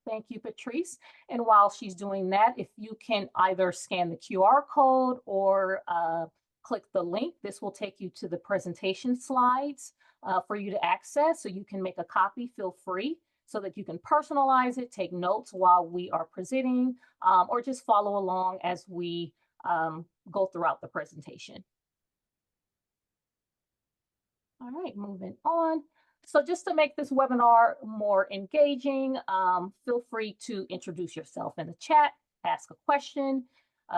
Thank you, Patrice. And while she's doing that, if you can either scan the QR code or click the link, this will take you to the presentation slides for you to access. So you can make a copy, feel free, so that you can personalize it, take notes while we are presenting, or just follow along as we go throughout the presentation. All right, moving on. So just to make this webinar more engaging, feel free to introduce yourself in the chat, ask a question,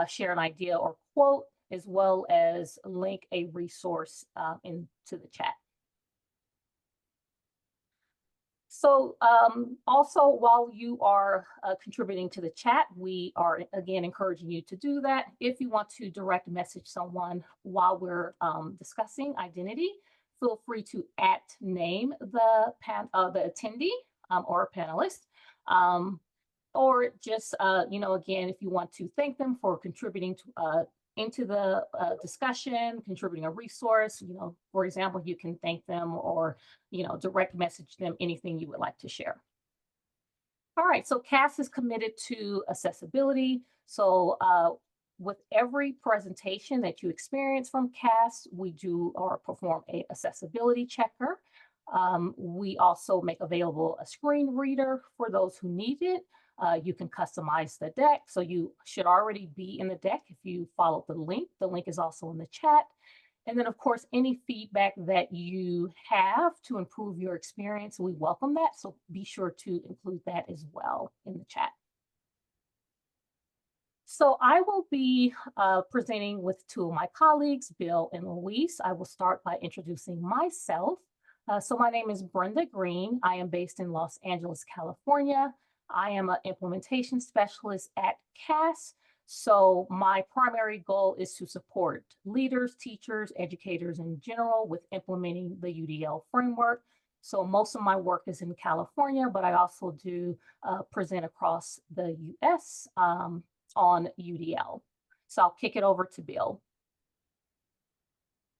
share an idea or quote, as well as link a resource into the chat. So also, while you are contributing to the chat, we are again encouraging you to do that. If you want to direct message someone while we're discussing identity, feel free to @name the attendee or panelist, or just again, if you want to thank them for contributing to into the discussion, contributing a resource, for example, you can thank them or direct message them anything you would like to share. All right, so CAS is committed to accessibility. So with every presentation that you experience from CAS, we do or perform a accessibility checker. We also make available a screen reader for those who need it. You can customize the deck. So you should already be in the deck if you follow the link. The link is also in the chat. And then, of course, any feedback that you have to improve your experience, we welcome that. So be sure to include that as well in the chat. So I will be presenting with two of my colleagues, Bill and Luis. I will start by introducing myself. So my name is Brenda Green. I am based in Los Angeles, California. I am an implementation specialist at CAS. So my primary goal is to support leaders, teachers, educators in general with implementing the UDL framework. So most of my work is in California, but I also do present across the US on UDL. So I'll kick it over to Bill.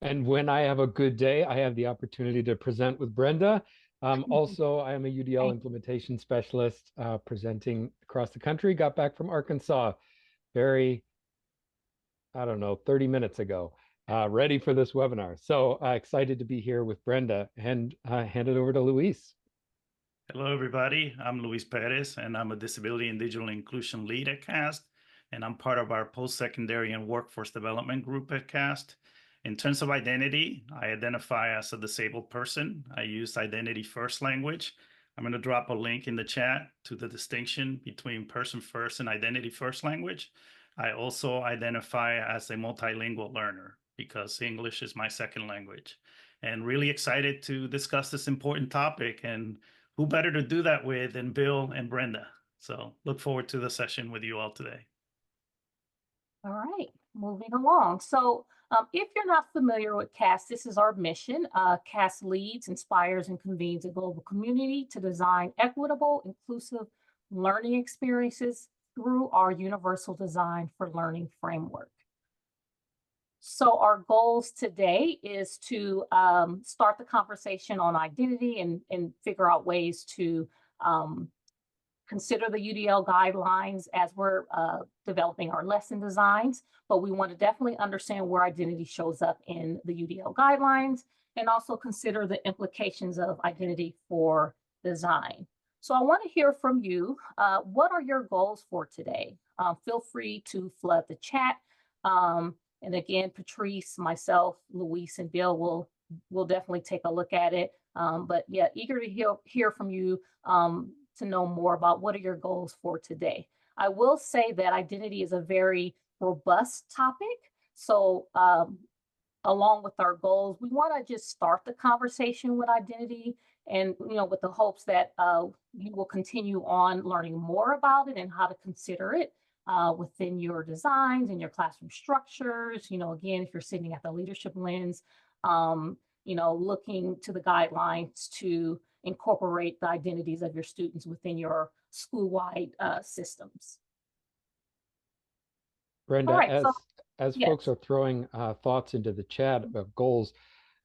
And when I have a good day, I have the opportunity to present with Brenda. Also, I am a UDL implementation specialist presenting across the country. Got back from Arkansas very, 30 minutes ago, ready for this webinar. So excited to be here with Brenda, and hand it over to Luis. Hello, everybody. I'm Luis Perez, and I'm a Disability and Digital Inclusion Lead at CAST, and I'm part of our post-secondary and workforce development group at CAST. In terms of identity, I identify as a disabled person. I use identity first language. I'm going to drop a link in the chat to the distinction between person first and identity first language. I also identify as a multilingual learner because English is my second language. And really excited to discuss this important topic, and who better to do that with than Bill and Brenda. So look forward to the session with you all today. All right, moving along. So if you're not familiar with CAS, this is our mission. CAS leads, inspires, and convenes a global community to design equitable, inclusive learning experiences through our universal design for learning framework. So our goals today is to start the conversation on identity and figure out ways to consider the UDL guidelines as we're developing our lesson designs, but we want to definitely understand where identity shows up in the UDL guidelines and also consider the implications of identity for design. So I want to hear from you. What are your goals for today? Feel free to flood the chat. And again, Patrice, myself, Luis, and Bill will definitely take a look at it. But yeah, eager to hear from you to know more about what are your goals for today. I will say that identity is a very robust topic. So along with our goals, we want to just start the conversation with identity and, with the hopes that you will continue on learning more about it and how to consider it within your designs and your classroom structures. Again, if you're sitting at the leadership lens, looking to the guidelines to incorporate the identities of your students within your school-wide systems. Brenda, right, as yes. folks are throwing thoughts into the chat of goals,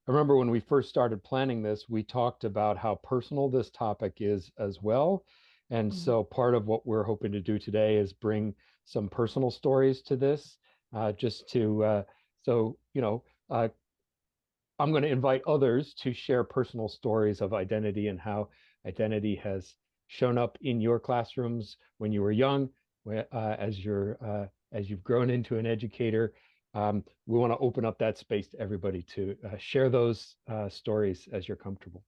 I remember when we first started planning this, we talked about how personal this topic is as well. And Mhm. so part of what we're hoping to do today is bring some personal stories to this, just to, so, I'm going to invite others to share personal stories of identity and how identity has shown up in your classrooms when you were young, as you've grown into an educator. We want to open up that space to everybody to share those stories as you're comfortable.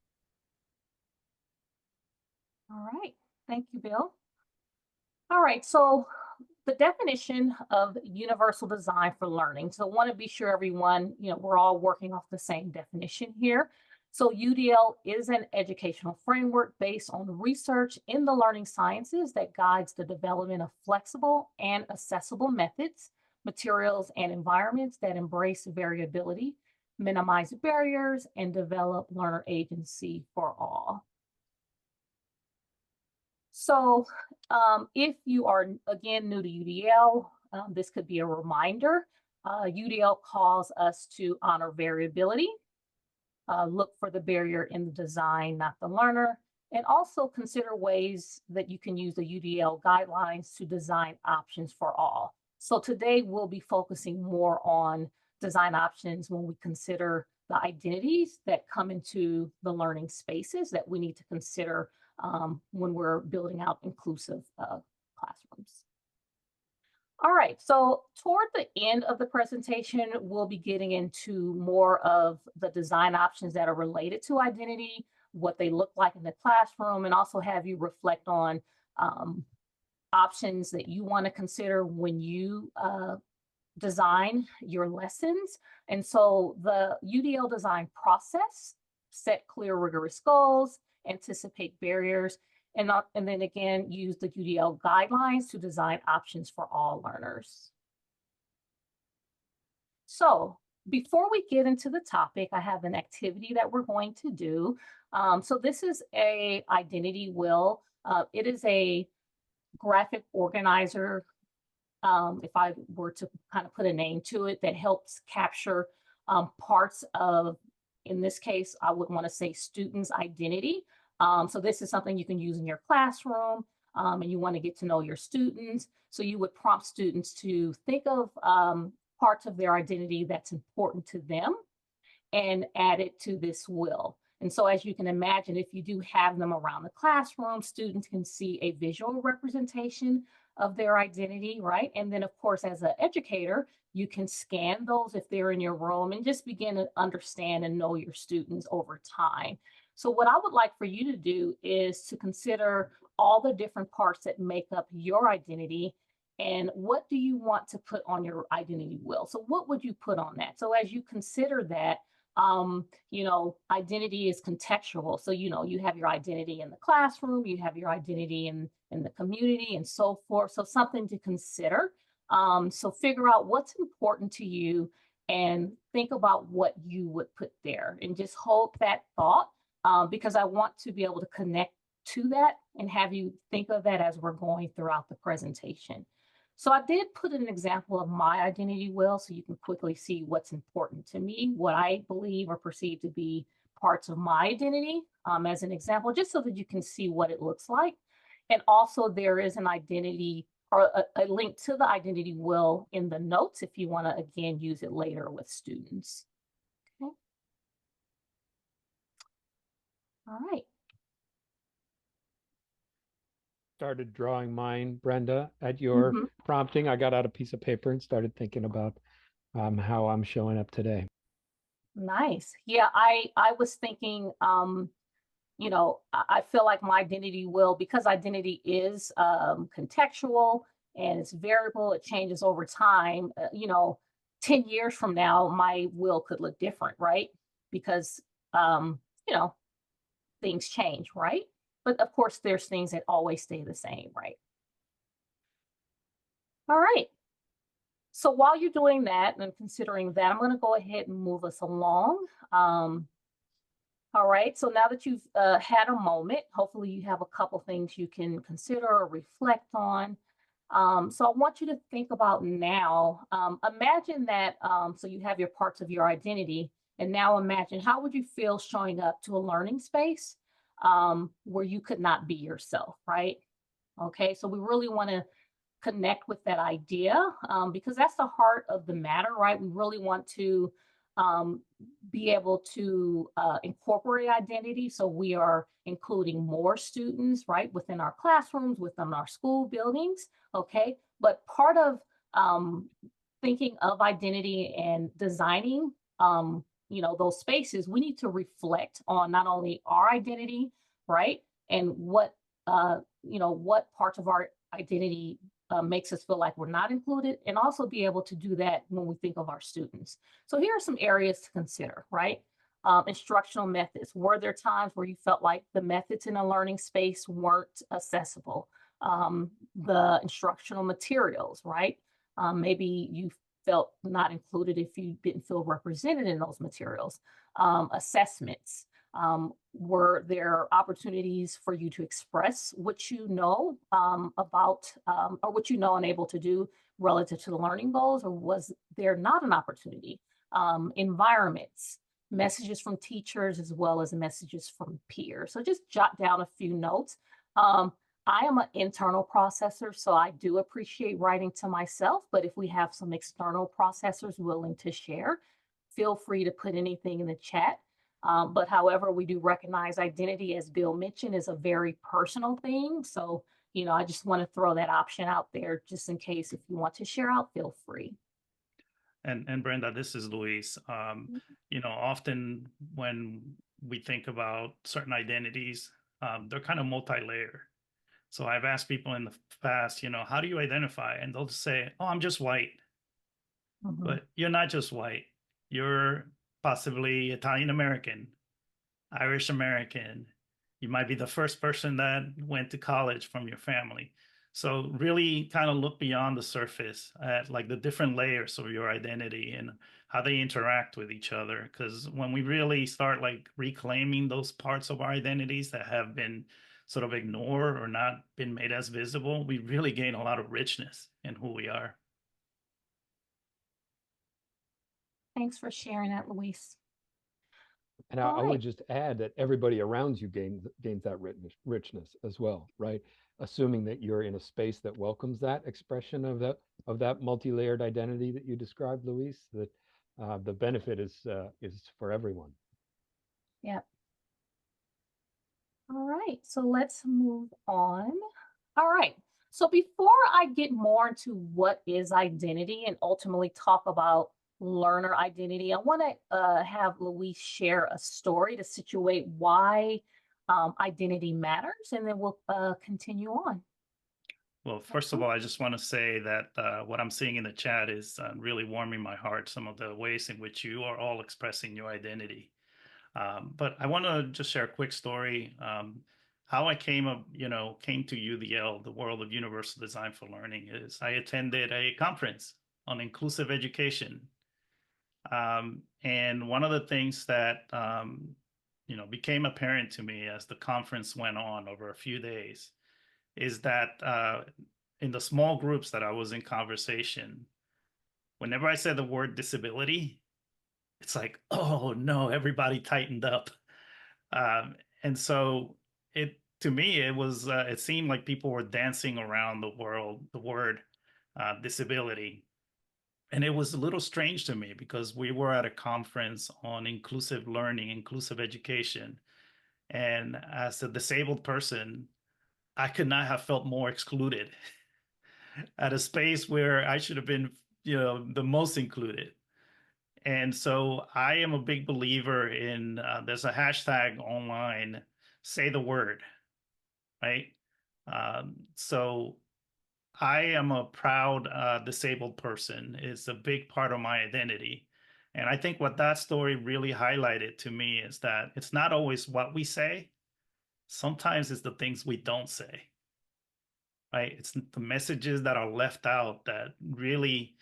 All right. Thank you, Bill. All right. So the definition of universal design for learning. So I want to be sure everyone, we're all working off the same definition here. So UDL is an educational framework based on research in the learning sciences that guides the development of flexible and accessible methods, materials, and environments that embrace variability, minimize barriers, and develop learner agency for all. So if you are, again, new to UDL, this could be a reminder. UDL calls us to honor variability, look for the barrier in the design, not the learner, and also consider ways that you can use the UDL guidelines to design options for all. So today we'll be focusing more on design options when we consider the identities that come into the learning spaces that we need to consider when we're building out inclusive classrooms. All right, so toward the end of the presentation, we'll be getting into more of the design options that are related to identity, what they look like in the classroom, and also have you reflect on options that you want to consider when you design your lessons. And so the UDL design process: set clear, rigorous goals, anticipate barriers, and then again, use the UDL guidelines to design options for all learners. So before we get into the topic, I have an activity that we're going to do. So this is a identity wheel. It is a graphic organizer, if I were to kind of put a name to it, that helps capture parts of, in this case, I would want to say students' identity. So this is something you can use in your classroom, and you want to get to know your students. So you would prompt students to think of parts of their identity that's important to them and add it to this wheel. And so as you can imagine, if you do have them around the classroom, students can see a visual representation of their identity, right? And then of course, as an educator, you can scan those if they're in your room and just begin to understand and know your students over time. So what I would like for you to do is to consider all the different parts that make up your identity and what do you want to put on your identity wheel. So what would you put on that? So as you consider that, identity is contextual. So, you have your identity in the classroom, you have your identity in the community and so forth. So something to consider. So figure out what's important to you and think about what you would put there and just hold that thought, because I want to be able to connect to that and have you think of that as we're going throughout the presentation. So I did put an example of my identity wheel so you can quickly see what's important to me, what I believe or perceive to be parts of my identity, as an example, just so that you can see what it looks like. And also there is an identity or a link to the identity wheel in the notes if you want to, again, use it later with students. Okay. All right. Started drawing mine, Brenda, at your Mhm. prompting. I got out a piece of paper and started thinking about how I'm showing up today. Nice. Yeah, I was thinking, I feel like my identity will, because identity is contextual and it's variable, it changes over time. 10 years from now, my will could look different, right? Because, you know, things change, right? But of course, there's things that always stay the same, right? All right. So while you're doing that and considering that, I'm going to go ahead and move us along. All right, so now that you've had a moment, hopefully you have a couple things you can consider or reflect on. So I want you to think about now, imagine that, so you have your parts of your identity, and now imagine how would you feel showing up to a learning space where you could not be yourself, right? Okay, so we really want to connect with that idea, because that's the heart of the matter, right? We really want to um, be able to incorporate identity. So we are including more students, right, within our classrooms, within our school buildings. Okay. But part of um, thinking of identity and designing, those spaces, we need to reflect on not only our identity, right, and what parts of our identity makes us feel like we're not included, and also be able to do that when we think of our students. So here are some areas to consider, right? Instructional methods. Were there times where you felt like the methods in a learning space weren't accessible? The instructional materials, right? Maybe you felt not included if you didn't feel represented in those materials. Assessments. Were there opportunities for you to express what you know about, or what you know and able to do relative to the learning goals, or was there not an opportunity? Environments, messages from teachers as well as messages from peers. So just jot down a few notes. I am an internal processor, so I do appreciate writing to myself, but if we have some external processors willing to share, feel free to put anything in the chat. But however, we do recognize identity, as Bill mentioned, is a very personal thing. So, I just want to throw that option out there just in case if you want to share out, feel free. And Brenda, this is Luis. Often when we think about certain identities, they're kind of multi-layer. So I've asked people in the past, how do you identify? And they'll just say, oh, I'm just white. Mhm. But you're not just white. You're possibly Italian American, Irish American. You might be the first person that went to college from your family. So really kind of look beyond the surface at like the different layers of your identity and how they interact with each other. Because when we really start like reclaiming those parts of our identities that have been sort of ignored or not been made as visible, we really gain a lot of richness in who we are. Thanks for sharing that, Luis. And All I right. would just add that everybody around you gains that richness as well, right? Assuming that you're in a space that welcomes that expression of that multi-layered identity that you described, Luis, that the benefit is for everyone. Yeah. All right. So let's move on. All right. So before I get more into what is identity and ultimately talk about learner identity, I want to have Luis share a story to situate why identity matters, and then we'll continue on. Well, first of all, I just want to say that what I'm seeing in the chat is really warming my heart, some of the ways in which you are all expressing your identity. But I want to just share a quick story. How I came to UDL, the World of Universal Design for Learning, is I attended a conference on inclusive education. And one of the things that, became apparent to me as the conference went on over a few days is that in the small groups that I was in conversation, whenever I said the word disability, it's like, oh no, everybody tightened up. And so to me, it seemed like people were dancing around the word disability. And it was a little strange to me because we were at a conference on inclusive learning, inclusive education. And as a disabled person, I could not have felt more excluded at a space where I should have been, the most included. And so I am a big believer in there's a hashtag online, say the word, right? So I am a proud disabled person. It's a big part of my identity. And I think what that story really highlighted to me is that it's not always what we say. Sometimes it's the things we don't say, right? It's the messages that are left out that really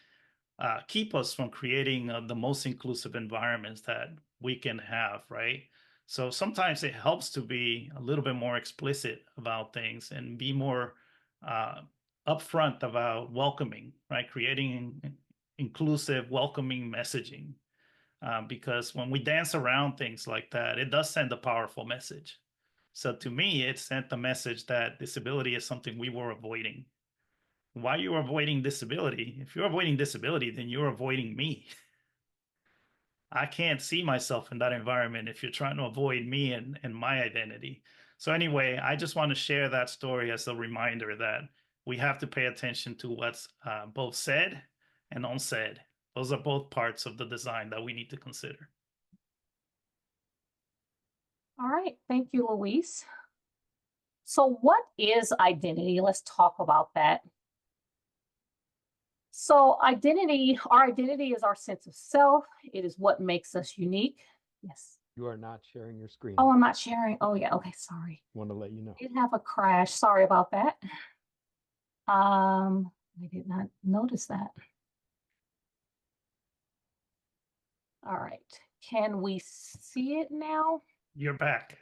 keep us from creating the most inclusive environments that we can have, right? So sometimes it helps to be a little bit more explicit about things and be more uh, upfront about welcoming, right? Creating inclusive, welcoming messaging. Because when we dance around things like that, it does send a powerful message. So to me, it sent the message that disability is something we were avoiding. Why you're avoiding disability? If you're avoiding disability, then you're avoiding me. I can't see myself in that environment if you're trying to avoid me and my identity. So anyway, I just want to share that story as a reminder that we have to pay attention to what's both said and unsaid. Those are both parts of the design that we need to consider. All right, thank you, Luis. So what is identity? Let's talk about that. So identity, our identity is our sense of self. It is what makes us unique. Yes. You are not sharing your screen. Oh, I'm not sharing. Oh yeah, okay, sorry. Want to let you know. Did have a crash. Sorry about that. I did not notice that. All right. Can we see it now? You're back.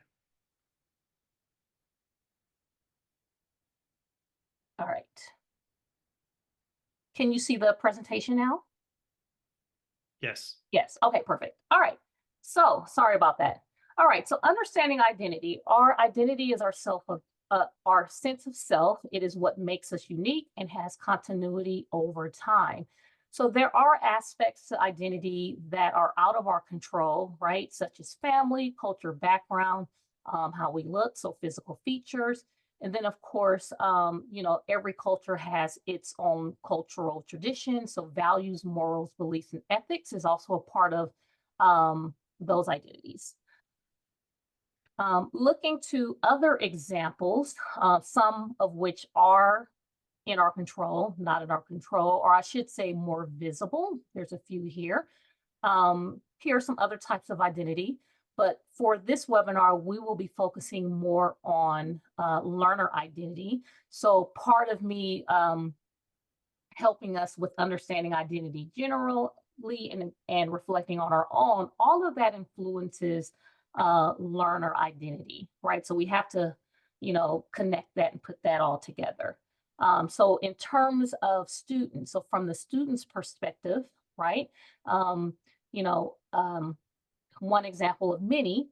All right. Can you see the presentation now? Yes. Yes. Okay, perfect. All right. So sorry about that. All right. So understanding identity. Our identity is our our sense of self. It is what makes us unique and has continuity over time. So there are aspects to identity that are out of our control, right? Such as family, culture, background, how we look, so physical features. And then, of course, every culture has its own cultural tradition. So values, morals, beliefs, and ethics is also a part of those identities. Looking to other examples, some of which are in our control, not in our control, or I should say more visible. There's a few here. Here are some other types of identity. But for this webinar, we will be focusing more on learner identity. So part of me helping us with understanding identity generally and reflecting on our own, all of that influences learner identity, right? So we have to, connect that and put that all together. So in terms of students, so from the student's perspective, right? One example of many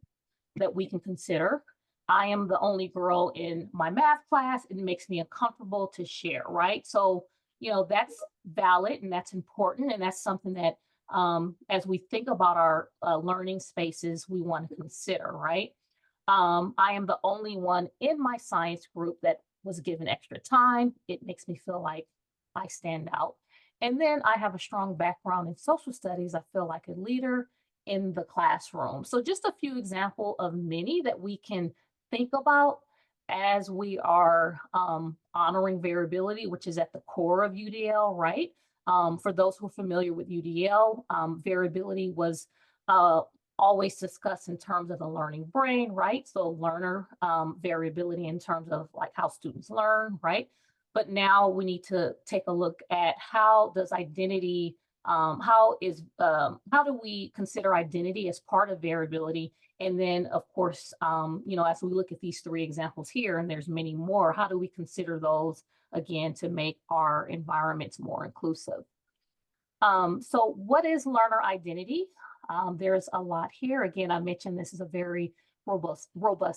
that we can consider. I am the only girl in my math class. It makes me uncomfortable to share, right? So, that's valid and that's important. And that's something that as we think about our learning spaces, we want to consider, right? I am the only one in my science group that was given extra time. It makes me feel like I stand out. And then I have a strong background in social studies. I feel like a leader in the classroom. So just a few examples of many that we can think about as we are honoring variability, which is at the core of UDL, right? For those who are familiar with UDL, variability was always discussed in terms of the learning brain, right? So learner variability in terms of like how students learn, right? But now we need to take a look at how does identity, how do we consider identity as part of variability? And then of course, as we look at these three examples here, and there's many more, how do we consider those again to make our environments more inclusive? So what is learner identity? There's a lot here. Again, I mentioned this is a very robust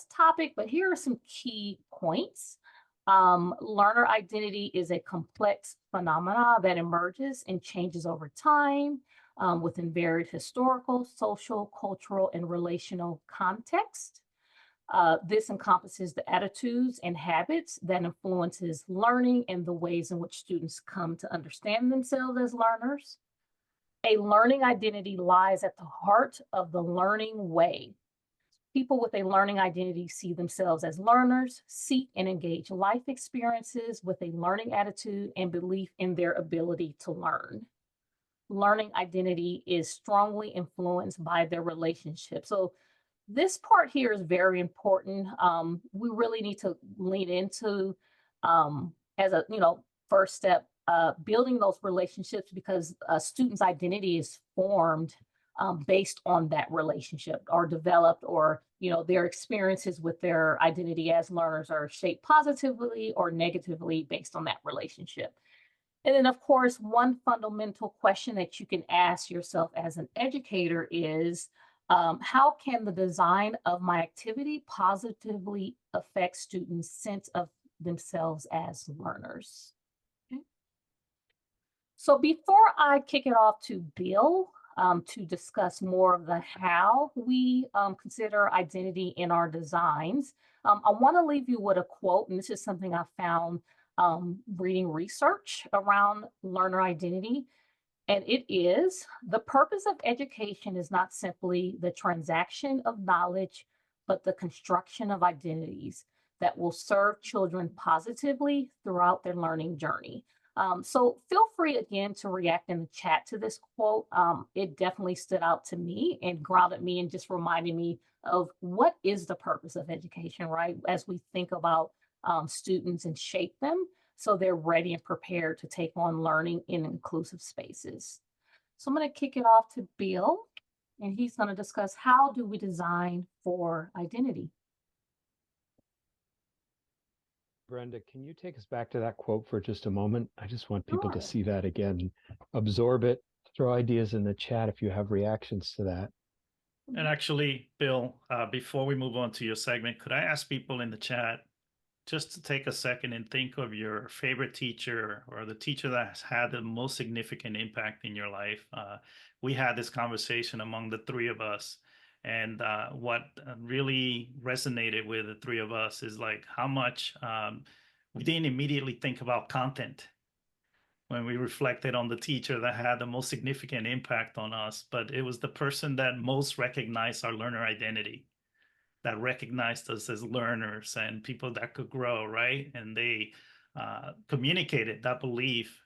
topic, but here are some key points. Learner identity is a complex phenomena that emerges and changes over time within varied historical, social, cultural, and relational context. This encompasses the attitudes and habits that influences learning and the ways in which students come to understand themselves as learners. A learning identity lies at the heart of the learning way. People with a learning identity see themselves as learners, seek and engage life experiences with a learning attitude and belief in their ability to learn. Learning identity is strongly influenced by their relationship. So this part here is very important. We really need to lean into as a first step, building those relationships because a student's identity is formed based on that relationship or developed, or their experiences with their identity as learners are shaped positively or negatively based on that relationship. And then of course, one fundamental question that you can ask yourself as an educator is, How can the design of my activity positively affect students' sense of themselves as learners? Okay. So before I kick it off to Bill to discuss more of the how we consider identity in our designs, I want to leave you with a quote, and this is something I found reading research around learner identity. And it is the purpose of education is not simply the transaction of knowledge, but the construction of identities that will serve children positively throughout their learning journey. So feel free again to react in the chat to this quote. It definitely stood out to me and grounded me and just reminded me of what is the purpose of education, right? As we think about students and shape them so they're ready and prepared to take on learning in inclusive spaces. So I'm going to kick it off to Bill, and he's going to discuss how do we design for identity. Brenda, can you take us back to that quote for just a moment? I just want people to Sure. see that again, absorb it, throw ideas in the chat if you have reactions to that. And actually, Bill, before we move on to your segment, could I ask people in the chat just to take a second and think of your favorite teacher or the teacher that has had the most significant impact in your life? We had this conversation among the three of us. And what really resonated with the three of us is like how much we didn't immediately think about content when we reflected on the teacher that had the most significant impact on us, but it was the person that most recognized our learner identity, that recognized us as learners and people that could grow, right? And they communicated that belief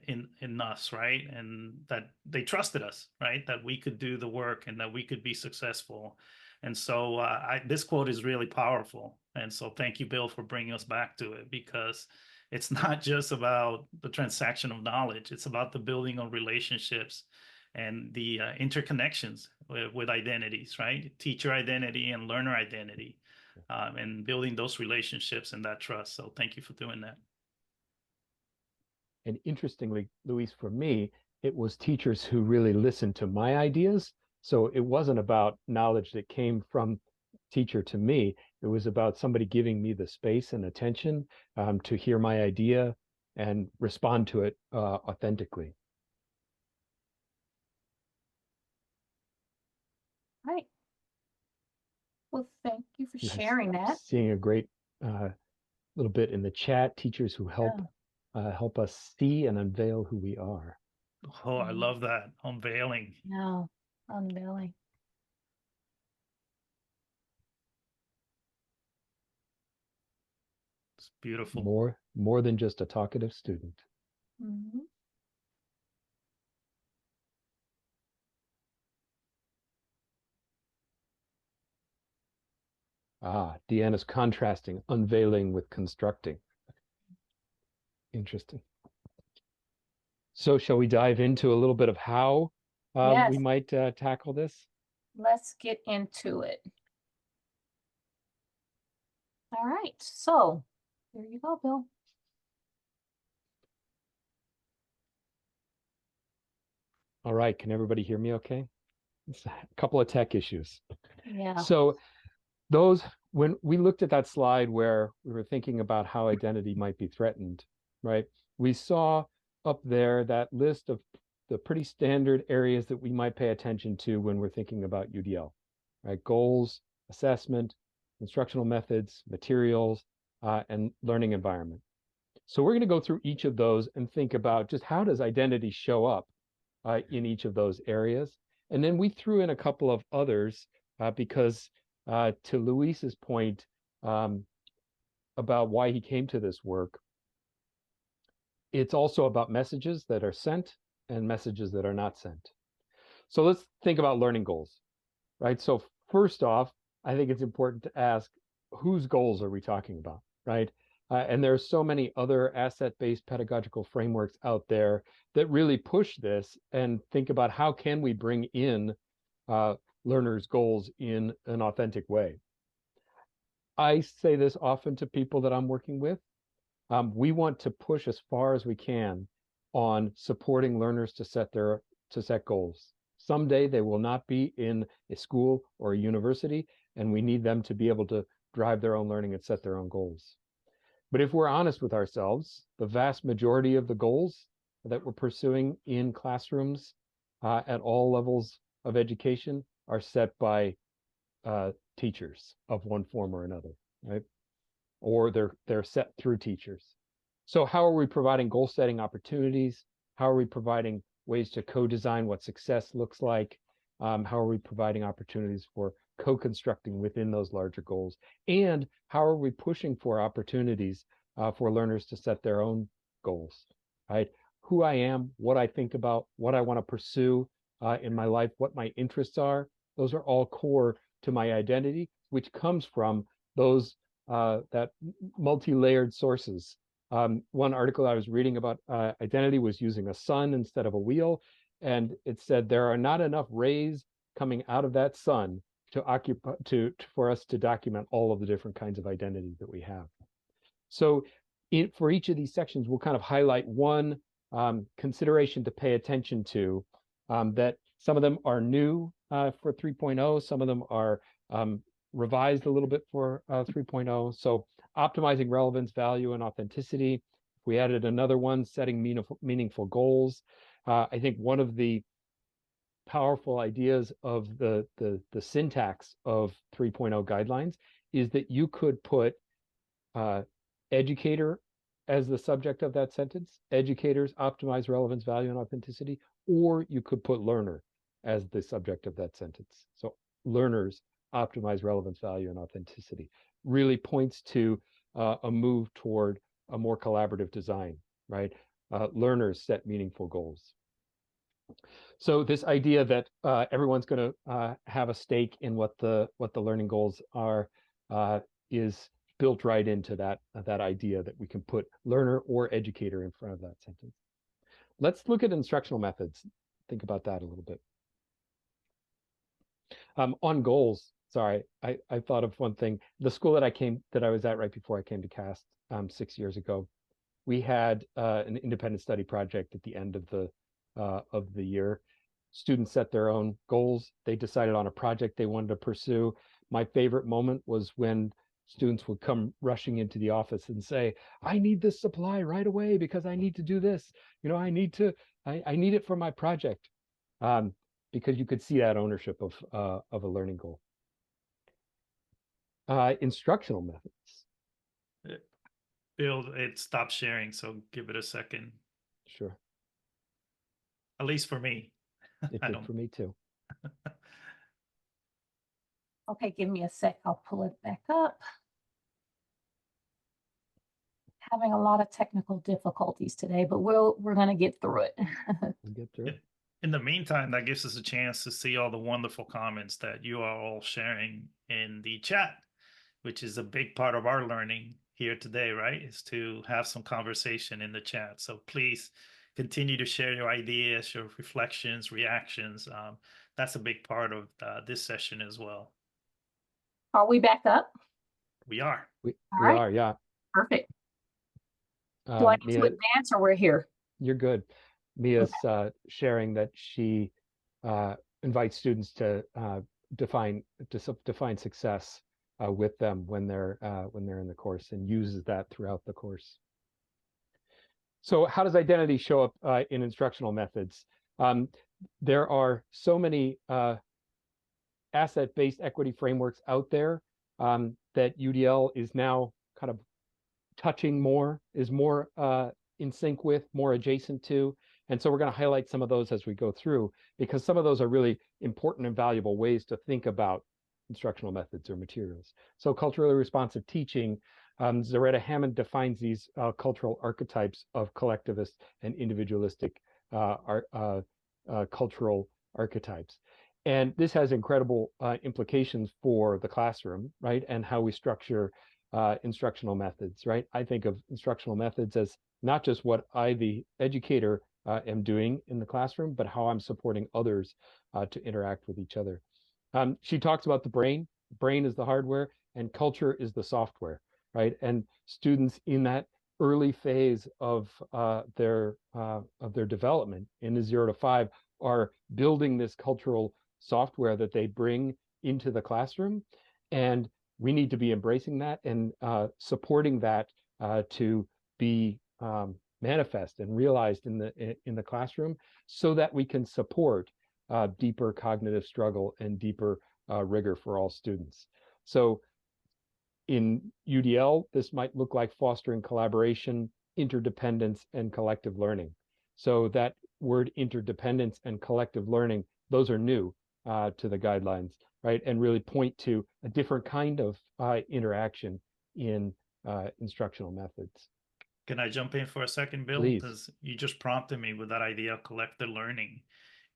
in us, right? And that they trusted us, right? That we could do the work and that we could be successful. And so this quote is really powerful. And so thank you, Bill, for bringing us back to it, because it's not just about the transaction of knowledge. It's about the building of relationships and the interconnections with identities, right? Teacher identity and learner identity, and building those relationships and that trust. So thank you for doing that. And interestingly, Luis, for me, it was teachers who really listened to my ideas. So it wasn't about knowledge that came from teacher to me. It was about somebody giving me the space and attention to hear my idea and respond to it authentically. Right. Well, thank you for Yes. sharing that. Seeing a great little bit in the chat, teachers who help us see and unveil who we are. Oh, I love that. Unveiling. Yeah, unveiling. It's beautiful. More than just a talkative student. Mhm. Deanna's contrasting, unveiling with constructing. Interesting. So shall we dive into a little bit of how we Yes, might tackle this? let's get into it. All right, so there you go, Bill. All right, can everybody hear me okay? It's a couple of tech issues. Yeah. So when we looked at that slide where we were thinking about how identity might be threatened, right? We saw up there that list of the pretty standard areas that we might pay attention to when we're thinking about UDL, right? Goals, assessment, instructional methods, materials, and learning environment. So we're going to go through each of those and think about just how does identity show up in each of those areas. And then we threw in a couple of others because to Luis's point about why he came to this work, it's also about messages that are sent and messages that are not sent. So let's think about learning goals, right? So first off, I think it's important to ask, whose goals are we talking about, right? And there are so many other asset-based pedagogical frameworks out there that really push this and think about how can we bring in learners' goals in an authentic way. I say this often to people that I'm working with. We want to push as far as we can on supporting learners to set goals. Someday they will not be in a school or a university, and we need them to be able to drive their own learning and set their own goals. But if we're honest with ourselves, the vast majority of the goals that we're pursuing in classrooms at all levels of education are set by teachers of one form or another, right? Or they're set through teachers. So how are we providing goal setting opportunities? How are we providing ways to co-design what success looks like? How are we providing opportunities for co-constructing within those larger goals? And how are we pushing for opportunities for learners to set their own goals, right? Who I am, what I think about, what I want to pursue in my life, what my interests are, those are all core to my identity, which comes from those that multi-layered sources. One article I was reading about identity was using a sun instead of a wheel, and it said there are not enough rays coming out of that sun for us to document all of the different kinds of identities that we have. So for each of these sections, we'll kind of highlight one consideration to pay attention to, that some of them are new for 3.0, some of them are revised a little bit for 3.0. So optimizing relevance, value, and authenticity. We added another one, setting meaningful goals. I think one of the powerful ideas of the syntax of 3.0 guidelines is that you could put educator as the subject of that sentence. Educators optimize relevance, value, and authenticity. Or you could put learner as the subject of that sentence. So learners optimize relevance, value, and authenticity. Really points to a move toward a more collaborative design, right? Learners set meaningful goals. So this idea that everyone's going to have a stake in what the learning goals are is built right into that idea that we can put learner or educator in front of that sentence. Let's look at instructional methods. Think about that a little bit. On goals, sorry, I thought of one thing. The school that I was at right before I came to CAST 6 years ago, we had an independent study project at the end of the year. Students set their own goals. They decided on a project they wanted to pursue. My favorite moment was when students would come rushing into the office and say, I need this supply right away because I need to do this. You know, I need it for my project. Because you could see that ownership of a learning goal. Instructional methods. Bill, it stopped sharing, so give it a second. Sure. At least for me. It did for me too. Okay, give me a sec. I'll pull it back up. Having a lot of technical difficulties today, but we're going to get through it. We'll get through it. In the meantime, that gives us a chance to see all the wonderful comments that you are all sharing in the chat, which is a big part of our learning here today, right? Is to have some conversation in the chat. So please continue to share your ideas, your reflections, reactions. That's a big part of this session as well. Are we back up? We are. We are, yeah. Perfect. Do I need to advance or we're here? You're good. Mia's sharing that she invites students to define success with them when they're in the course, and uses that throughout the course. So how does identity show up in instructional methods? There are so many asset-based equity frameworks out there that UDL is now kind of touching more, is more in sync with, more adjacent to. And so we're going to highlight some of those as we go through, because some of those are really important and valuable ways to think about instructional methods or materials. So culturally responsive teaching, Zaretta Hammond defines these cultural archetypes of collectivist and individualistic cultural archetypes. And this has incredible implications for the classroom, right? And how we structure instructional methods, right? I think of instructional methods as not just what I, the educator, am doing in the classroom, but how I'm supporting others to interact with each other. She talks about the brain. Brain is the hardware and culture is the software, right? And students in that early phase of their development in the 0 to 5 are building this cultural software that they bring into the classroom. And we need to be embracing that and supporting that to be manifest and realized in the classroom, so that we can support deeper cognitive struggle and deeper rigor for all students. So in UDL, this might look like fostering collaboration, interdependence, and collective learning. So that word interdependence and collective learning, those are new to the guidelines, right? And really point to a different kind of interaction in instructional methods. Can I jump in for a second, Bill? Please. Because you just prompted me with that idea of collective learning.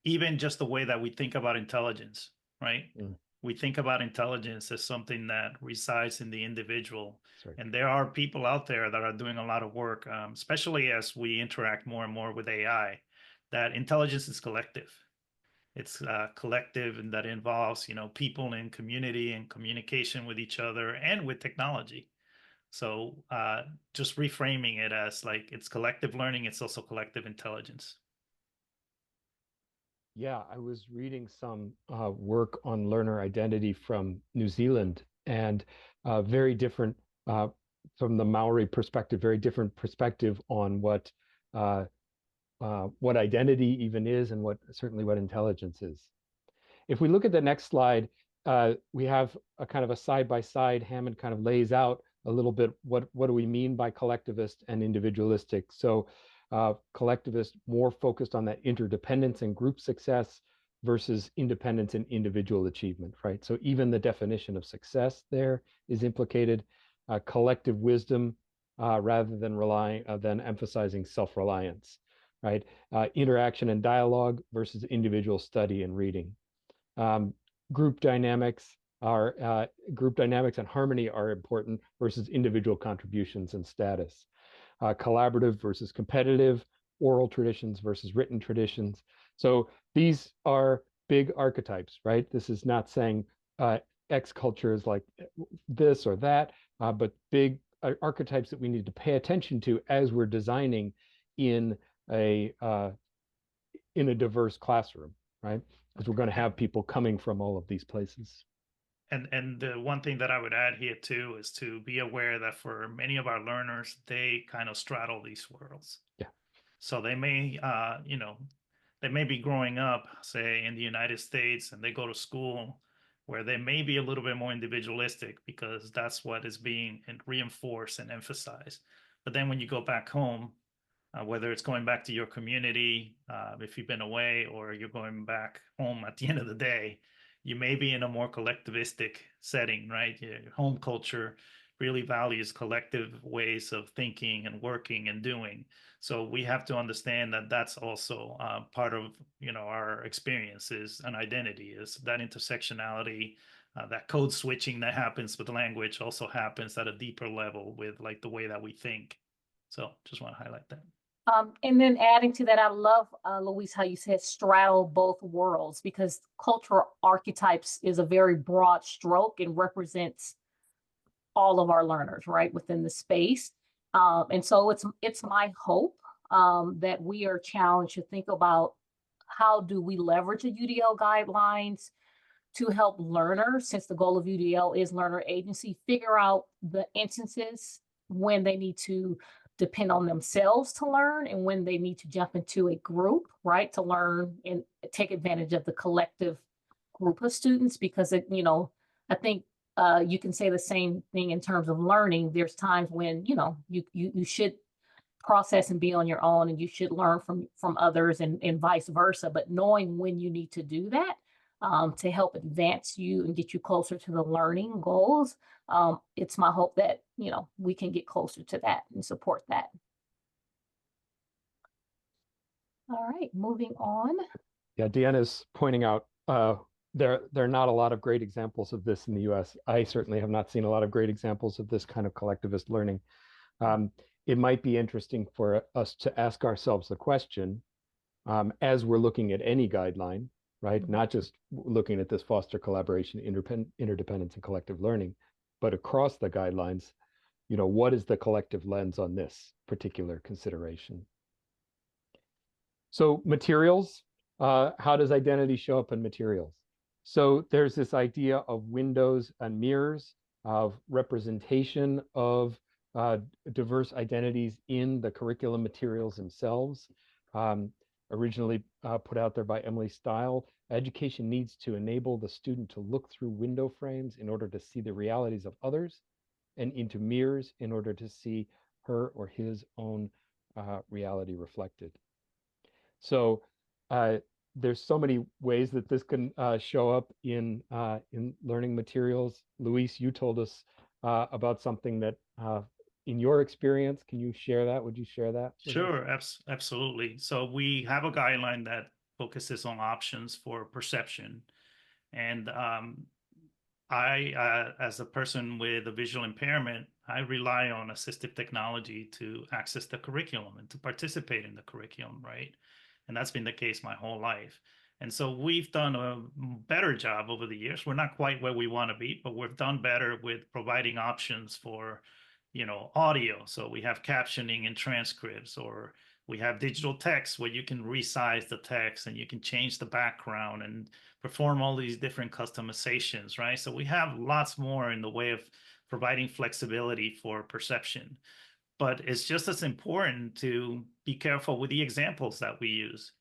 Even just the way that we think about intelligence, right? Mm. We think about intelligence as something that resides in the individual. Sorry. And there are people out there that are doing a lot of work, especially as we interact more and more with AI, that intelligence is collective. It's collective, and that involves, people in community and communication with each other and with technology. So just reframing it as like it's collective learning, it's also collective intelligence. Yeah, I was reading some work on learner identity from New Zealand, and very different from the Maori perspective, very different perspective on what identity even is, and certainly what intelligence is. If we look at the next slide, we have a kind of a side-by-side. Hammond kind of lays out a little bit what do we mean by collectivist and individualistic. So collectivist, more focused on that interdependence and group success versus independence and individual achievement, right? So even the definition of success there is implicated. Collective wisdom rather than emphasizing self-reliance, right? Interaction and dialogue versus individual study and reading. Group dynamics and harmony are important versus individual contributions and status. Collaborative versus competitive, oral traditions versus written traditions. So these are big archetypes, right? This is not saying X culture is like this or that, but big archetypes that we need to pay attention to as we're designing in a diverse classroom, right? Because we're going to have people coming from all of these places. And the one thing that I would add here too is to be aware that for many of our learners, they kind of straddle these worlds. Yeah. So they may, they may be growing up, say, in the United States, and they go to school where they may be a little bit more individualistic because that's what is being reinforced and emphasized. But then when you go back home, whether it's going back to your community, if you've been away, or you're going back home at the end of the day, you may be in a more collectivistic setting, right? Your home culture really values collective ways of thinking and working and doing. So we have to understand that that's also part of, our experiences and identity, is that intersectionality, that code switching that happens with language also happens at a deeper level with like the way that we think. So just want to highlight that. And then adding to that, I love, Luis, how you said straddle both worlds, because cultural archetypes is a very broad stroke and represents all of our learners, right, within the space. And so it's my hope that we are challenged to think about how do we leverage the UDL guidelines to help learners, since the goal of UDL is learner agency, figure out the instances when they need to depend on themselves to learn and when they need to jump into a group, right, to learn and take advantage of the collective group of students. Because I think you can say the same thing in terms of learning. There's times when you should process and be on your own, and you should learn from others, and vice versa. But knowing when you need to do that to help advance you and get you closer to the learning goals, it's my hope that we can get closer to that and support that. All right, moving on. Yeah, Deanna's pointing out there are not a lot of great examples of this in the US. I certainly have not seen a lot of great examples of this kind of collectivist learning. It might be interesting for us to ask ourselves the question, as we're looking at any guideline, right? Not just looking at this foster collaboration, interdependence, and collective learning, but across the guidelines, what is the collective lens on this particular consideration? So materials, how does identity show up in materials? So there's this idea of windows and mirrors, of representation of diverse identities in the curriculum materials themselves. Um, Originally put out there by Emily Stile, education needs to enable the student to look through window frames in order to see the realities of others, and into mirrors in order to see her or his own reality reflected. So uh, there's so many ways that this can show up in learning materials. Luis, you told us about something that in your experience, can you share that? Would you share that with us? Sure, absolutely. So we have a guideline that focuses on options for perception. And as a person with a visual impairment, I rely on assistive technology to access the curriculum and to participate in the curriculum, right? And that's been the case my whole life. And so we've done a better job over the years. We're not quite where we want to be, but we've done better with providing options for, audio. So we have captioning and transcripts, or we have digital text where you can resize the text and you can change the background and perform all these different customizations, right? So we have lots more in the way of providing flexibility for perception. But it's just as important to be careful with the examples that we use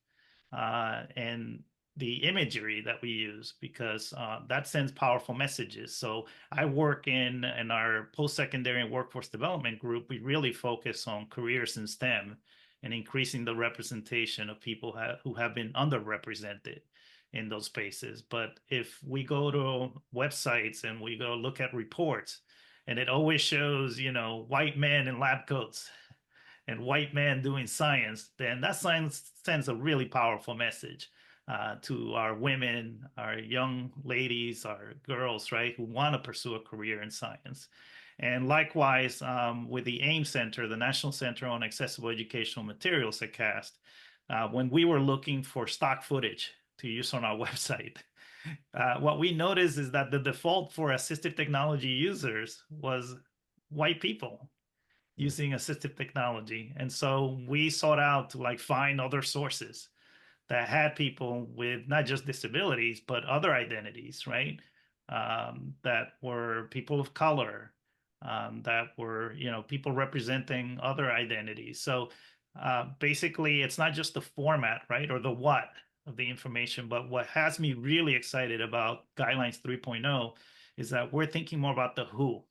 and the imagery that we use, because that sends powerful messages. So I work in our post-secondary and workforce development group. We really focus on careers in STEM and increasing the representation of people who have been underrepresented in those spaces. But if we go to websites and we go look at reports, and it always shows, white men in lab coats and white men doing science, then that science sends a really powerful message to our women, our young ladies, our girls, right, who want to pursue a career in science. And likewise, with the AIM Center, the National Center on Accessible Educational Materials at CAST, when we were looking for stock footage to use on our website, what we noticed is that the default for assistive technology users was white people using assistive technology. And so we sought out to find other sources that had people with not just disabilities, but other identities, right? That were people of color, that were, people representing other identities. So basically, it's not just the format, right? Or the what of the information, but what has me really excited about Guidelines 3.0 is that we're thinking more about the who.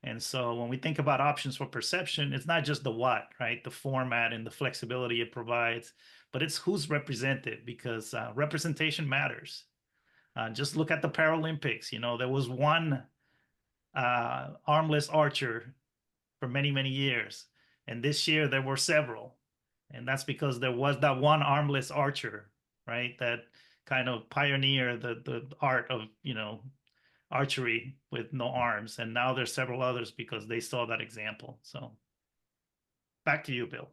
And so when we think about options for perception, it's not just the what, right? The format and the flexibility it provides, but it's who's represented, because representation matters. Just look at the Paralympics. There was one armless archer for many, many years. And this year there were several. And that's because there was that one armless archer, right? That kind of pioneered the art of, archery with no arms. And now there's several others because they saw that example. So back to you, Bill.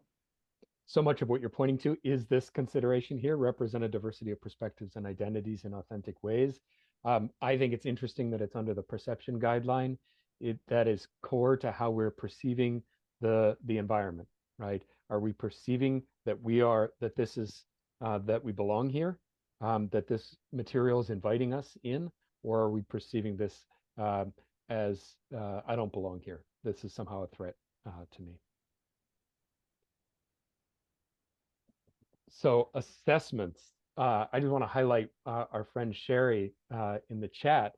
So much of what you're pointing to is this consideration here: represent a diversity of perspectives and identities in authentic ways. I think it's interesting that it's under the perception guideline. That is core to how we're perceiving the environment, right? Are we perceiving that that we belong here, that this material is inviting us in, or are we perceiving this as I don't belong here? This is somehow a threat to me. So assessments, I just want to highlight our friend Sherry in the chat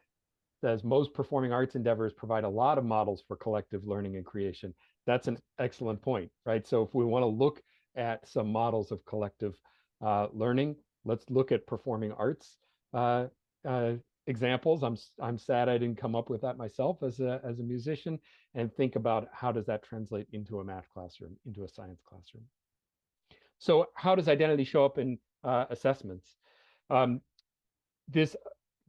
says most performing arts endeavors provide a lot of models for collective learning and creation. That's an excellent point, right? So if we want to look at some models of collective learning, let's look at performing arts examples. I'm sad I didn't come up with that myself as a musician, and think about how does that translate into a math classroom, into a science classroom. So how does identity show up in assessments?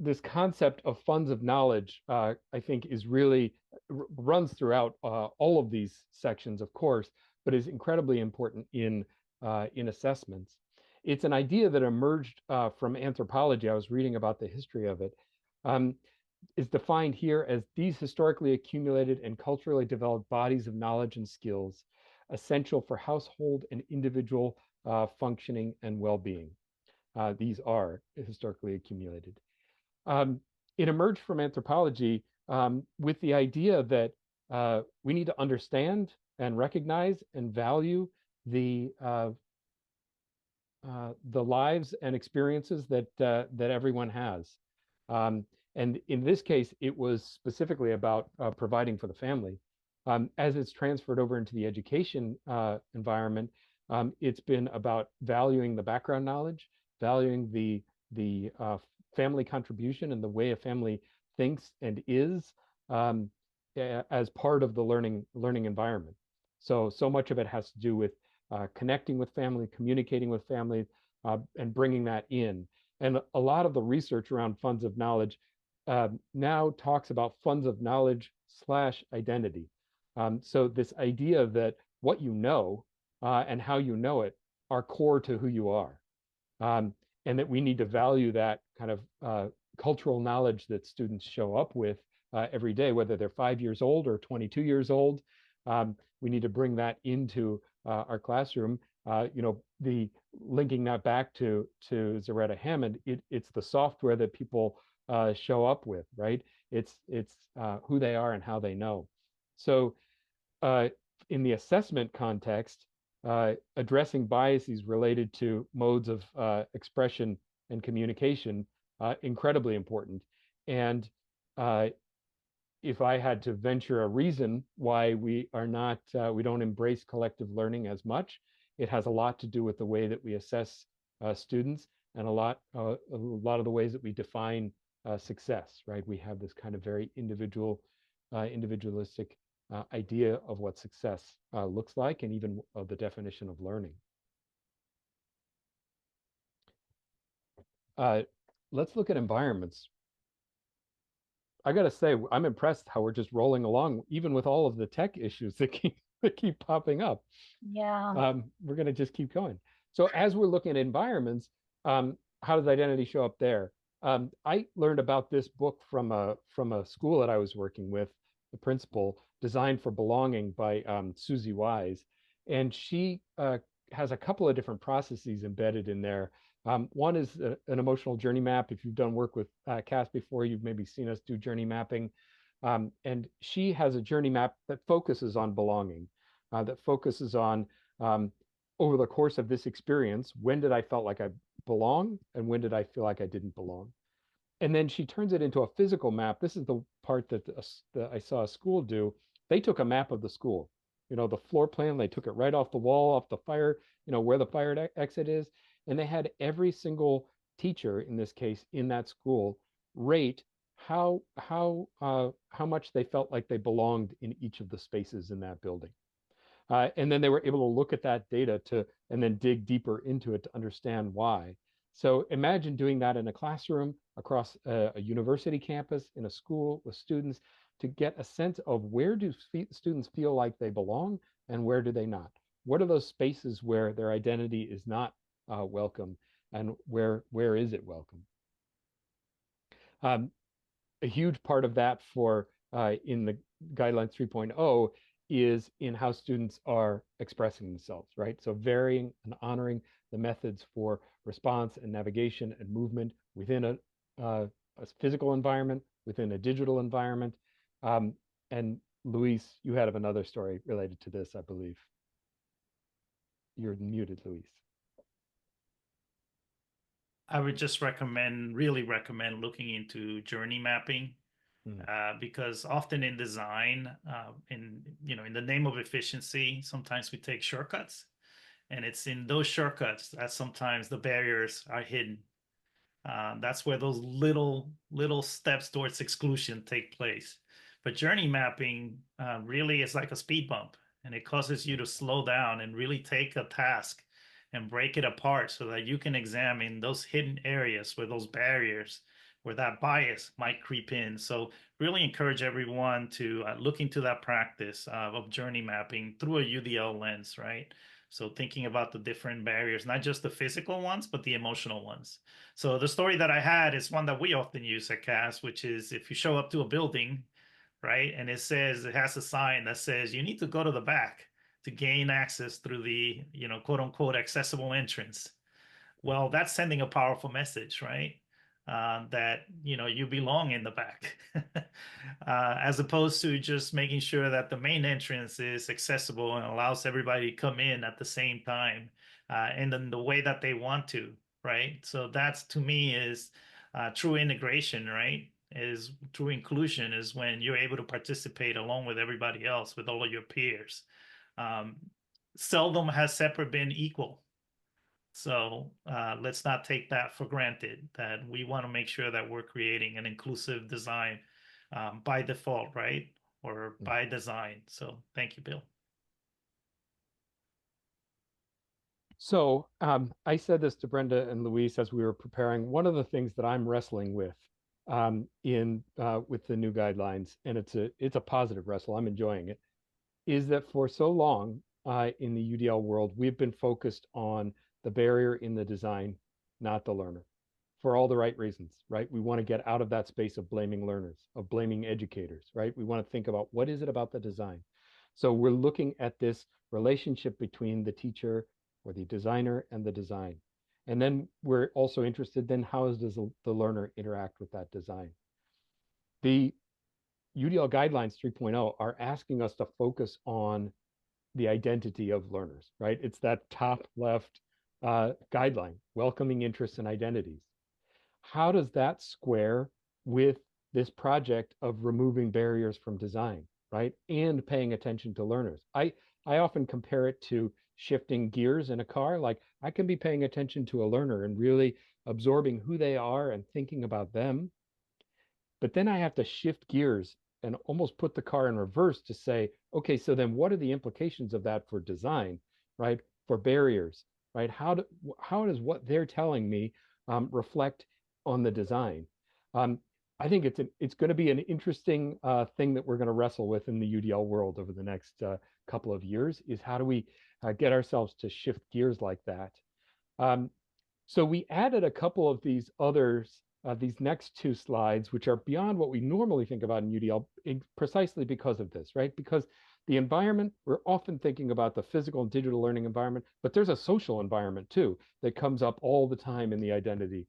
This concept of funds of knowledge, I think, is really runs throughout all of these sections, of course, but is incredibly important in assessments. It's an idea that emerged from anthropology. I was reading about the history of it. Is defined here as these historically accumulated and culturally developed bodies of knowledge and skills essential for household and individual functioning and well-being. these are historically accumulated. It emerged from anthropology with the idea that we need to understand and recognize and value the lives and experiences that everyone has. And in this case, it was specifically about providing for the family. As it's transferred over into the education environment, it's been about valuing the background knowledge, valuing the family contribution and the way a family thinks and is as part of the learning environment. So much of it has to do with connecting with family, communicating with family, and bringing that in. And a lot of the research around funds of knowledge now talks about funds of knowledge / identity. So this idea that what you know and how you know it are core to who you are. And that we need to value that kind of cultural knowledge that students show up with every day, whether they're 5 years old or 22 years old. We need to bring that into our classroom. The linking that back to Zaretta Hammond, it's the software that people show up with, right? It's who they are and how they know. So in the assessment context, addressing biases related to modes of expression and communication, incredibly important. And if I had to venture a reason why we don't embrace collective learning as much, it has a lot to do with the way that we assess students and a lot of the ways that we define success, right? We have this kind of very individualistic idea of what success looks like, and even of the definition of learning. Let's look at environments. I got to say, I'm impressed how we're just rolling along, even with all of the tech issues that keep popping up. Yeah. We're going to just keep going. So as we're looking at environments, how does identity show up there? I learned about this book from a school that I was working with, the principal, Designed for Belonging by Susie Wise. And she has a couple of different processes embedded in there. One is an emotional journey map. If you've done work with CAS before, you've maybe seen us do journey mapping. And she has a journey map that focuses on belonging, that focuses on over the course of this experience, when did I felt like I belong and when did I feel like I didn't belong? And then she turns it into a physical map. This is the part that I saw a school do. They took a map of the school, the floor plan, they took it right off the wall, off the fire, where the fire exit is. And they had every single teacher, in this case, in that school, rate how much they felt like they belonged in each of the spaces in that building. And then they were able to look at that data and then dig deeper into it to understand why. So imagine doing that in a classroom, across a university campus, in a school with students, to get a sense of where do students feel like they belong and where do they not? What are those spaces where their identity is not welcome, and where is it welcome? A huge part of that for in the Guidelines 3.0 is in how students are expressing themselves, right? So varying and honoring the methods for response and navigation and movement within a physical environment, within a digital environment. And Luis, you had another story related to this, I believe. You're muted, Luis. I would just really recommend looking into journey mapping. Because often in design, in the name of efficiency, sometimes we take shortcuts, and it's in those shortcuts that sometimes the barriers are hidden. That's where those little steps towards exclusion take place. But journey mapping really is like a speed bump, and it causes you to slow down and really take a task and break it apart so that you can examine those hidden areas where those barriers, where that bias might creep in. So really encourage everyone to look into that practice of journey mapping through a UDL lens, right? So thinking about the different barriers, not just the physical ones, but the emotional ones. So the story that I had is one that we often use at CAS, which is if you show up to a building, right, and it has a sign that says you need to go to the back to gain access through the, quote unquote, accessible entrance. well, that's sending a powerful message, right? That you belong in the back, as opposed to just making sure that the main entrance is accessible and allows everybody to come in at the same time, and then the way that they want to, right? So that's, to me, is true integration, right? Is true inclusion is when you're able to participate along with everybody else, with all of your peers. Um, Seldom has separate been equal. So let's not take that for granted, that we want to make sure that we're creating an inclusive design by default, right? Or by design. So thank you, Bill. So I said this to Brenda and Luis as we were preparing. One of the things that I'm wrestling with in with the new guidelines, and it's a positive wrestle, I'm enjoying it, is that for so long in the UDL world, we've been focused on the barrier in the design, not the learner, for all the right reasons, right? We want to get out of that space of blaming learners, of blaming educators, right? We want to think about what is it about the design. So we're looking at this relationship between the teacher or the designer and the design. And then we're also interested in how does the learner interact with that design. The UDL Guidelines 3.0 are asking us to focus on the identity of learners, right? It's that top left guideline, welcoming interests and identities. How does that square with this project of removing barriers from design, right? And paying attention to learners. I often compare it to shifting gears in a car. Like I can be paying attention to a learner and really absorbing who they are and thinking about them. But then I have to shift gears and almost put the car in reverse to say, okay, so then what are the implications of that for design, right? For barriers, right? How does what they're telling me reflect on the design? I think it's going to be an interesting thing that we're going to wrestle with in the UDL world over the next couple of years. Is how do we get ourselves to shift gears like that? So we added a couple of these others, these next two slides, which are beyond what we normally think about in UDL, precisely because of this, right? Because the environment, we're often thinking about the physical and digital learning environment, but there's a social environment too that comes up all the time in the identity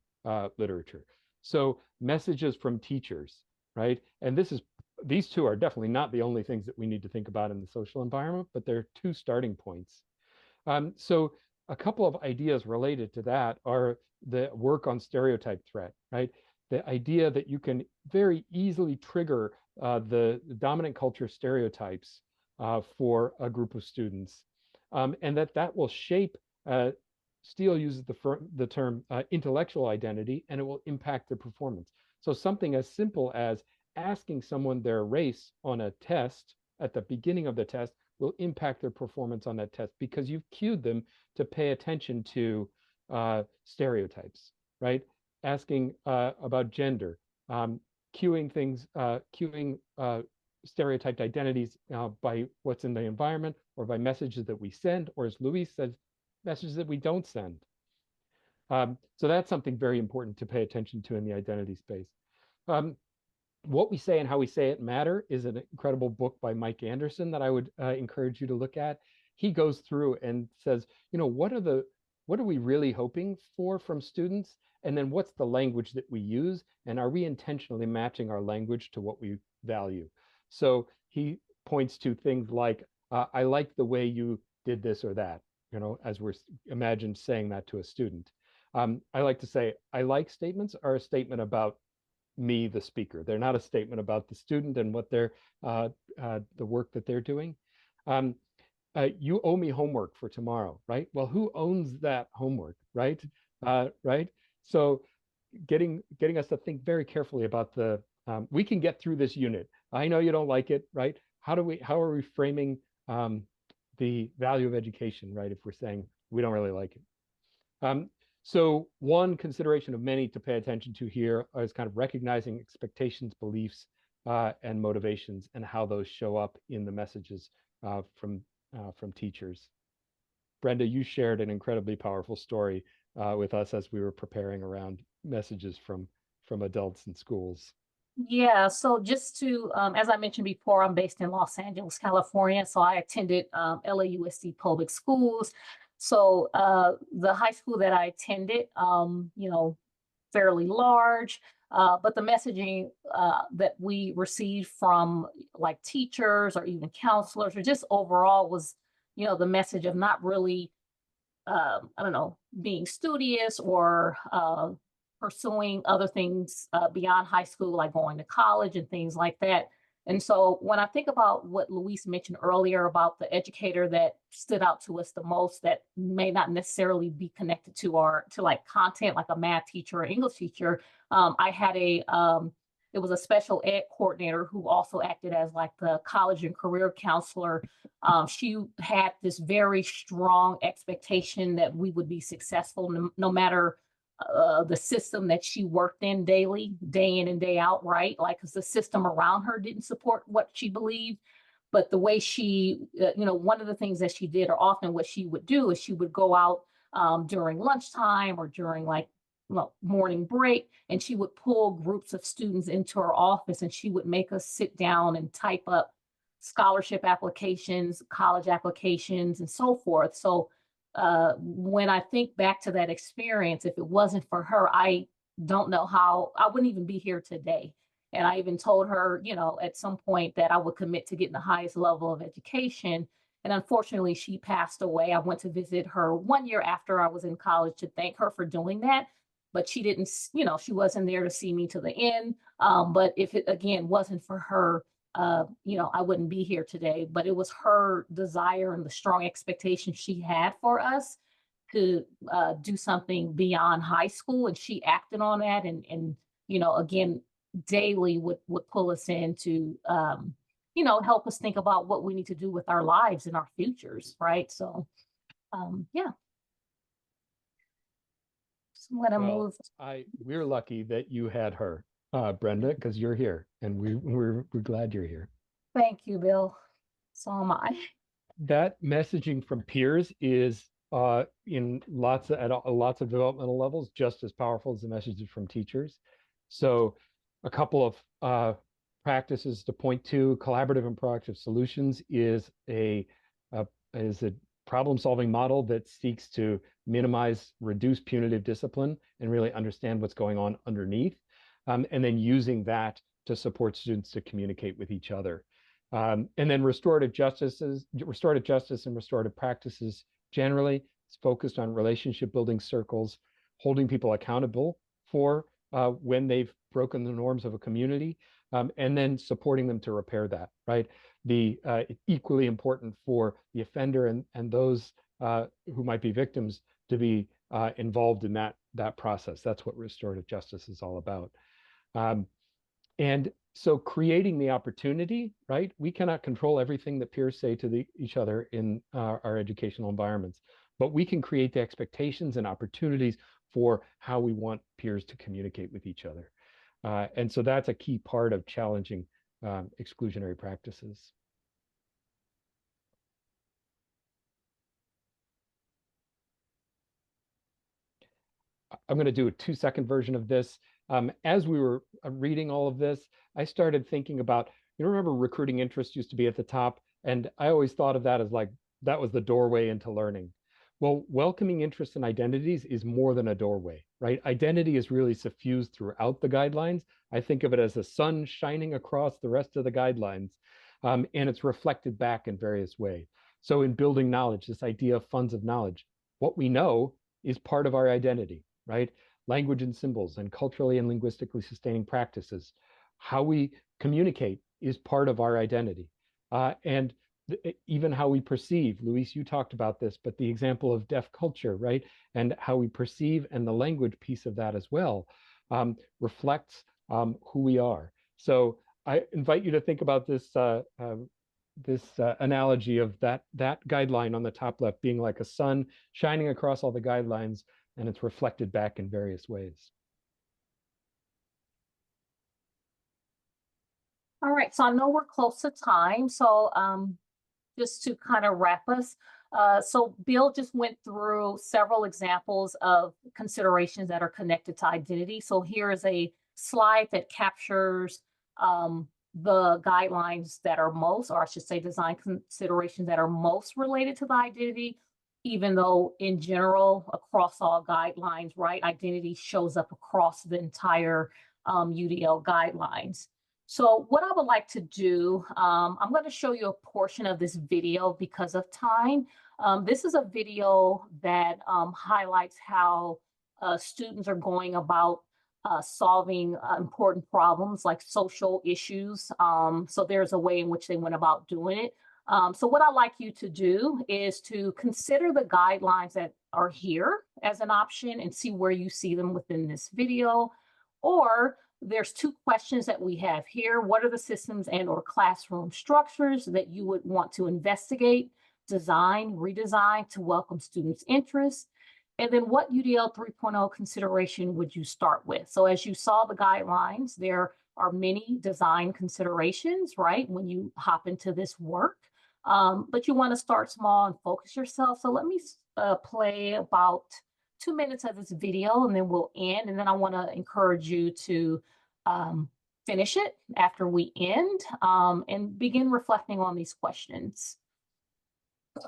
literature. So messages from teachers, right? And these two are definitely not the only things that we need to think about in the social environment, but they're two starting points. So a couple of ideas related to that are the work on stereotype threat, right? The idea that you can very easily trigger the dominant culture stereotypes for a group of students, and that will shape, Steele uses the term intellectual identity, and it will impact their performance. So something as simple as asking someone their race on a test at the beginning of the test will impact their performance on that test because you've cued them to pay attention to stereotypes, right? Asking about gender, cueing things, cueing stereotyped identities by what's in the environment or by messages that we send, or as Luis says, messages that we don't send. So that's something very important to pay attention to in the identity space. What We Say and How We Say It Matter is an incredible book by Mike Anderson that I would encourage you to look at. He goes through and says, what are we really hoping for from students? And then what's the language that we use? And are we intentionally matching our language to what we value? So he points to things like, I like the way you did this or that, as we're imagine saying that to a student. I like to say, I like statements are a statement about me, the speaker. They're not a statement about the student and what they're the work that they're doing. You owe me homework for tomorrow, right? Well, who owns that homework, right? Right. So getting us to think very carefully about the we can get through this unit. I know you don't like it, right? How are we framing the value of education, right? If we're saying we don't really like it. So one consideration of many to pay attention to here is kind of recognizing expectations, beliefs, and motivations, and how those show up in the messages from teachers. Brenda, you shared an incredibly powerful story with us as we were preparing around messages from adults in schools. Yeah, so just to, as I mentioned before, I'm based in Los Angeles, California. So I attended LAUSD public schools. So the high school that I attended, fairly large, but the messaging that we received from like teachers or even counselors or just overall was, the message of not really I don't know, being studious or pursuing other things beyond high school, like going to college and things like that. And so when I think about what Luis mentioned earlier about the educator that stood out to us the most, that may not necessarily be connected to our to like content, like a math teacher or English teacher, I had it was a special ed coordinator who also acted as like the college and career counselor. She had this very strong expectation that we would be successful no matter the system that she worked in daily, day in and day out, right? Like, because the system around her didn't support what she believed. But the way she, one of the things that she did, or often what she would do, is she would go out during lunchtime or during like morning break, and she would pull groups of students into her office and she would make us sit down and type up scholarship applications, college applications, and so forth. So when I think back to that experience, if it wasn't for her, I don't know how I wouldn't even be here today. And I even told her, at some point that I would commit to getting the highest level of education. And unfortunately, she passed away. I went to visit her 1 year after I was in college to thank her for doing that. But she didn't, she wasn't there to see me to the end. But if it again wasn't for her, I wouldn't be here today. But it was her desire and the strong expectation she had for us to do something beyond high school, and she acted on that. And again, daily would pull us in to help us think about what we need to do with our lives and our futures, right? So, yeah. So I'm gonna Well, move. we're lucky that you had her, Brenda, because you're here, and we're glad you're here. Thank you, Bill. So am I. That messaging from peers is in lots of developmental levels just as powerful as the messages from teachers. So a couple of practices to point to: collaborative and proactive solutions is a problem solving model that seeks to minimize, reduce punitive discipline and really understand what's going on underneath, and then using that to support students to communicate with each other. And then restorative justice and restorative practices generally is focused on relationship building circles, holding people accountable for when they've broken the norms of a community, and then supporting them to repair that, right? Equally important for the offender and those who might be victims to be involved in that process. That's what restorative justice is all about. And so creating the opportunity, right? We cannot control everything that peers say to each other in our educational environments, but we can create the expectations and opportunities for how we want peers to communicate with each other. And so that's a key part of challenging exclusionary practices. I'm going to do a 2-second version of this. As we were reading all of this, I started thinking about, remember recruiting interest used to be at the top, and I always thought of that as like, that was the doorway into learning. Well, welcoming interest and identities is more than a doorway, right? Identity is really suffused throughout the guidelines. I think of it as a sun shining across the rest of the guidelines, and it's reflected back in various ways. So in building knowledge, this idea of funds of knowledge, what we know is part of our identity, right? Language and symbols and culturally and linguistically sustaining practices. How we communicate is part of our identity. And even how we perceive, Luis, you talked about this, but the example of deaf culture, right? And how we perceive and the language piece of that as well reflects who we are. So I invite you to think about this analogy of that guideline on the top left being like a sun shining across all the guidelines, and it's reflected back in various ways. All right, so I know we're close to time. So just to kind of wrap us, so Bill just went through several examples of considerations that are connected to identity. So here is a slide that captures the guidelines that are most, or I should say design considerations that are most related to the identity. even though in general, across all guidelines, right, identity shows up across the entire UDL guidelines. So what I would like to do, I'm going to show you a portion of this video because of time. This is a video that highlights how students are going about solving important problems like social issues. So there's a way in which they went about doing it. So what I'd like you to do is to consider the guidelines that are here as an option and see where you see them within this video. Or there's two questions that we have here. What are the systems and or classroom structures that you would want to investigate, design, redesign to welcome students' interest? And then what UDL 3.0 consideration would you start with? So as you saw the guidelines, there are many design considerations, right, when you hop into this work. But you want to start small and focus yourself. So let me play about 2 minutes of this video and then we'll end. And then I want to encourage you to finish it after we end and begin reflecting on these questions.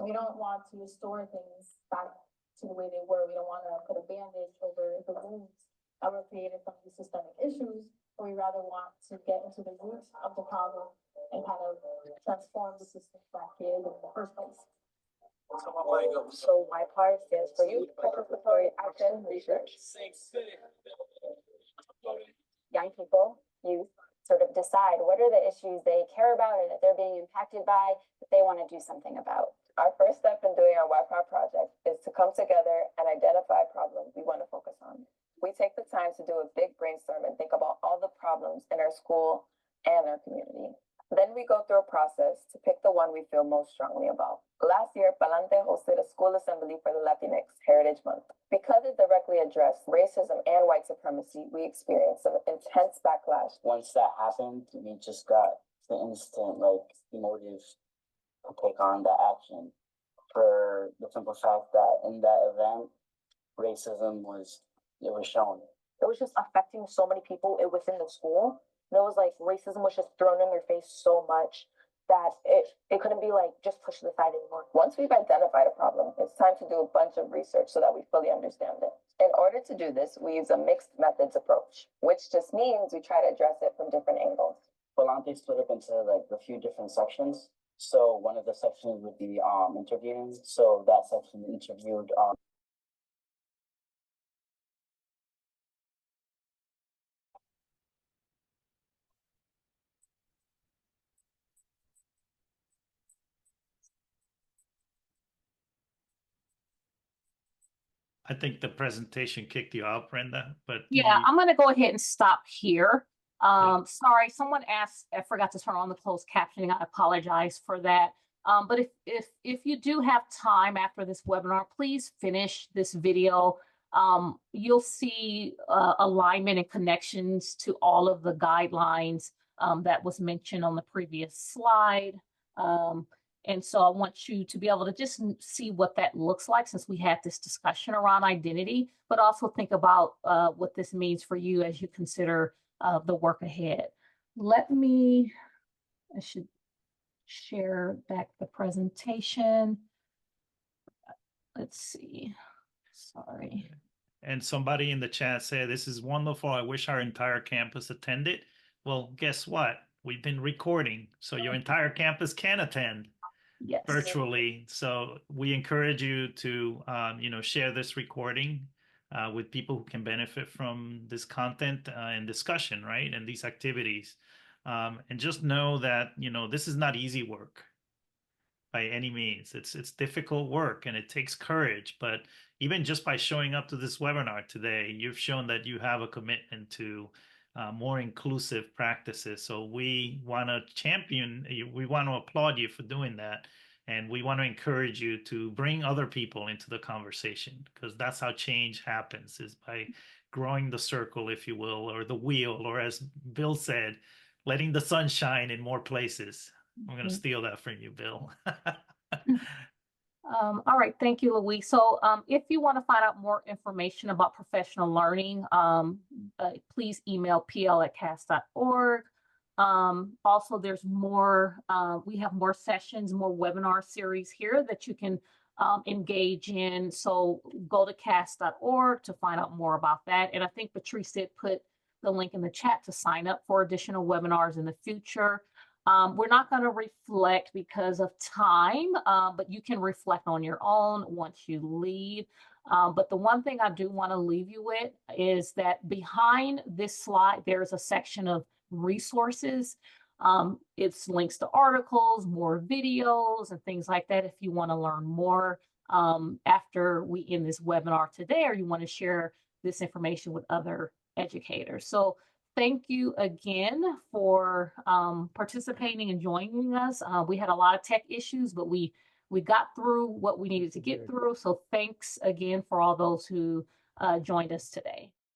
We don't want to restore things back to the way they were. We don't want to put a bandage over the wounds that were created from these systemic issues. But we rather want to get into the roots of the problem and kind of transform the system back here in the first place. So my part stands for Youth Participatory Action Research. Young people, youth, sort of decide what are the issues they care about or that they're being impacted by that they want to do something about. Our first step in doing our YPAR project is to come together and identify problems we want to focus on. We take the time to do a big brainstorm and think about all the problems in our school and our community. Then we go through a process to pick the one we feel most strongly about. Last year, Palante hosted a school assembly for the Latinx Heritage Month. Because it directly addressed racism and white supremacy, we experienced some intense backlash. Once that happened, we just got the instant motive to take on that action for the simple fact that in that event, racism was shown. It was just affecting so many people within the school. And it was like racism was just thrown in their face so much that it couldn't be like just pushed to the side anymore. Once we've identified a problem, it's time to do a bunch of research so that we fully understand it. In order to do this, we use a mixed methods approach, which just means we try to address it from different angles. Palante split up into a few different sections. So one of the sections would be interviewing. So that section interviewed I think the presentation kicked you out, Brenda, but Yeah, I'm going to go ahead and stop here. Sorry, someone asked, I forgot to turn on the closed captioning. I apologize for that. But if you do have time after this webinar, please finish this video. You'll see alignment and connections to all of the guidelines that was mentioned on the previous slide. And so I want you to be able to just see what that looks like since we had this discussion around identity, but also think about what this means for you as you consider the work ahead. I should share back the presentation. Let's see, sorry. And somebody in the chat said, this is wonderful. I wish our entire campus attended. Well, guess what? We've been recording, so your entire campus can attend. Yes. Virtually. So we encourage you to, share this recording with people who can benefit from this content and discussion, right? And these activities. And just know that, this is not easy work by any means. It's difficult work and it takes courage. But even just by showing up to this webinar today, you've shown that you have a commitment to more inclusive practices. So we want to champion, we want to applaud you for doing that. And we want to encourage you to bring other people into the conversation, because that's how change happens, is by growing the circle, if you will, or the wheel, or as Bill said, letting the sun shine in more places. I'm going to steal that from you, Bill. All right, thank you, Louise. So if you want to find out more information about professional learning, please email pl@cas.org. Also, there's more, we have more sessions, more webinar series here that you can engage in. So go to cast.org to find out more about that. And I think Patrice did put the link in the chat to sign up for additional webinars in the future. We're not going to reflect because of time, but you can reflect on your own once you leave. But the one thing I do want to leave you with is that behind this slide, there's a section of resources. It's links to articles, more videos, and things like that if you want to learn more after we end this webinar today, or you want to share this information with other educators. So thank you again for participating and joining us. We had a lot of tech issues, but we got through what we needed to get through. So thanks again for all those who joined us today.